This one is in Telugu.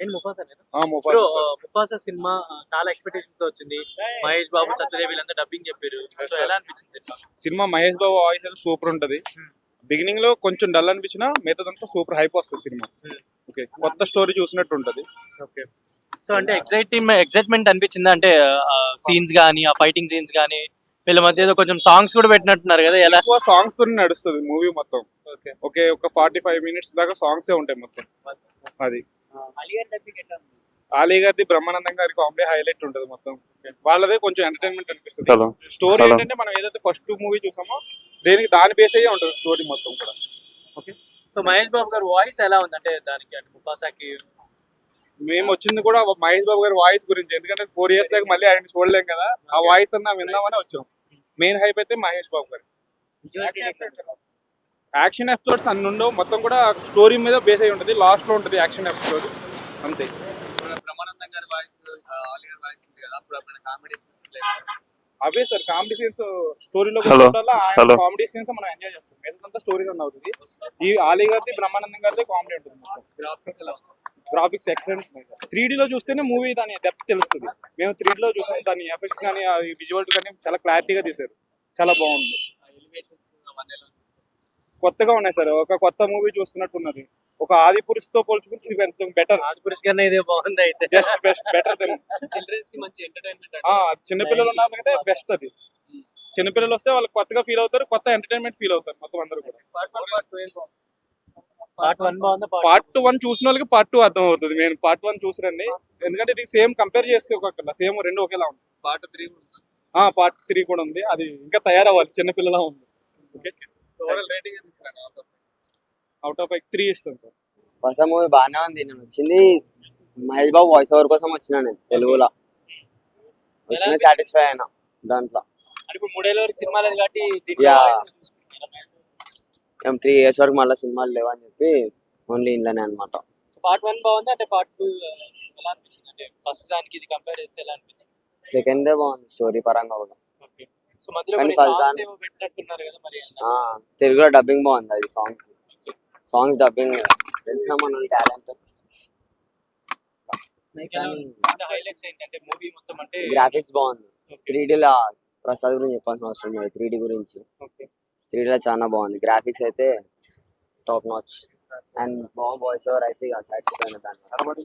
నేను Mufasa Mufasa sir. Mufasa cinema చాలా ఎక్స్పెక్టేషన్స్ తో వచ్చింది. మహేష్ బాబు, సత్యదేవి వీళ్ళంతా డబ్బింగ్ చెప్పారు. Yes, so sir. ఎలా అనిపించింది cinema? Cinema Mahesh Babu voice అయితే సూపర్ ఉంటది. బిగినింగ్ లో కొంచెం డల్ అనిపించినా మిగతాదంతా సూపర్ హైప్ వస్తుంది సినిమా. ఓకే, కొత్త స్టోరీ చూసినట్టు ఉంటది. ఓకే. సో అంటే ఎక్సైట్మెంట్ అనిపించిందా? అంటే సీన్స్ గానీ, ఆ ఫైటింగ్ సీన్స్ గానీ, వీళ్ళ మధ్య ఏదో కొంచెం సాంగ్స్ కూడా పెట్టినట్టున్నారు కదా, ఎలా? ఎక్కువ సాంగ్స్ తో నడుస్తుంది మూవీ మొత్తం. ఓకే. ఓకే, ఒక 45 minutes దాకా సాంగ్సే ఉంటాయి మొత్తం. అది ఆలీ గారిది, బ్రహ్మానందం గారి కామెడీ హైలైట్ ఉంటది మొత్తం. వాళ్ళదే కొంచెం ఎంటర్టైన్మెంట్ అనిపిస్తుంది. స్టోరీ ఏంటంటే మనం ఏదైతే ఫస్ట్ మూవీ చూసామో దాని బేస్ అయ్యే ఉంటుంది స్టోరీ మొత్తం కూడా. ఓకే. సో మహేష్ బాబు గారి వాయిస్ ఎలా ఉంది అంటే దానికి, అంటే ముఫాసాకి? మేము వచ్చింది కూడా మహేష్ బాబు గారి వాయిస్ గురించి, ఎందుకంటే 4 years దాకా మళ్ళీ ఆయన చూడలేం కదా, ఆ వాయిస్ అన్నా విందామని వచ్చాం. మెయిన్ హైప్ అయితే మహేష్ బాబు గారు. యాక్షన్ ఎపిసోడ్స్ అన్ని ఉండవు, మొత్తం కూడా స్టోరీ మీద బేస్ అయి ఉంటుంది. లాస్ట్ లో ఉంటుంది యాక్షన్ ఎపిసోడ్, అంతే. బ్రహ్మానందం గారి వాయిస్, ఆలి గారి వాయిస్ ఉంది కదా, అప్పుడు అప్పుడు కామెడీ సీన్స్ అవే సార్ కామెడీ సీన్స్ స్టోరీలో కామెడీ సీన్స్ మనం ఎంజాయ్ చేస్తాం. ఏదంతా స్టోరీ రన్ అవుతుంది. ఈ ఆలీ గారిది, బ్రహ్మానందం గారిది కామెడీ ఉంటుంది మొత్తం. గ్రాఫిక్స్ ఎలా ఉంది? Graphics excellent. 3D లో చూస్తేనే మూవీ దాని డెప్త్ తెలుస్తుంది. మేము 3D లో చూసాం, దాని ఎఫెక్ట్స్ కానీ విజువల్ కానీ చాలా క్లారిటీగా తీశారు, చాలా బాగుంది. ఎలివేషన్స్ అవన్నీ ఎలా ఉంది? కొత్తగా ఉన్నాయి సార్, ఒక కొత్త మూవీ చూస్తున్నట్టు ఉన్నది. ఒక ఆది పురుష్ తో పోల్చుకుంటే ఇది కొంచెం బెటర్. ఆదిపురుష్ కన్నా ఇదే బాగుంది అయితే. Just best, better then. Childrens కి మంచి ఎంటర్టైన్మెంట్. చిన్నపిల్లలు ఉన్నారు కదా, బెస్ట్ అది. చిన్నపిల్లలు వస్తే వాళ్ళు కొత్తగా ఫీల్ అవుతారు, కొత్త ఎంటర్టైన్మెంట్ ఫీల్ అవుతారు మొత్తం అందరూ కూడా. పార్ట్ 1 బాగుందా? పార్ట్ 1 చూసిన వాళ్ళకి పార్ట్ 2 అర్థం అవుతుంది. నేను పార్ట్ 1 చూసిరండి, ఎందుకంటే ఇది సేమ్ కంపేర్ చేస్తే ఒక సేమ్ రెండు ఒకేలా ఉంది. పార్ట్ 3 పార్ట్ 3 కూడా ఉంది, అది ఇంకా తయారవ్వాలి, చిన్నపిల్లలా ఉంది. ఓకే, ఓవరాల్ రేటింగ్ ఎంత ఇస్తాను? అవుట్ ఆఫ్ 3 ఇస్తాను సార్. ఫస్ట్ మూవీ బాగానే ఉంది. నేను వచ్చింది మహేష్ బాబు వాయిస్ ఓవర్ కోసం వచ్చినా, నేను తెలుగులో వచ్చిన సాటిస్ఫై అయినా దాంట్లో. ఇప్పుడు 3 ఏళ్ళ వరకు సినిమా లేదు కాబట్టి మేము 3 years వరకు మళ్ళీ సినిమాలు లేవని చెప్పి ఓన్లీ ఇంట్లోనే అనమాట. పార్ట్ 1 బాగుంది అంటే పార్ట్ 2 ఎలా అనిపించింది? అంటే ఫస్ట్ దానికి ఇది కంపేర్ చేస్తే ఎలా అనిపించింది? సెకండ్ బాగుంది స్టోరీ పరంగా కూడా. ఓకే. సో మధ్యలో కానీ కొన్ని first సాంగ్స్ దాని- ఏమో పెట్టినట్టున్నారు కదా, మరి తెలుగులో డబ్బింగ్ బాగుంది. అది సాంగ్స్ డబ్బింగ్ తెలిసిన మన టాలెంట్. హైలైట్స్ ఏంటంటే మూవీ మొత్తం అంటే గ్రాఫిక్స్ బాగుంది. 3Dలో ప్రసాద్ గురించి చెప్పాల్సిన అవసరం లేదు. 3D గురించి 3Dలో చాలా బాగుంది. గ్రాఫిక్స్ అయితే top notch. And Babu voice over అయితే సాటిస్ఫై అయిన దాన్ని.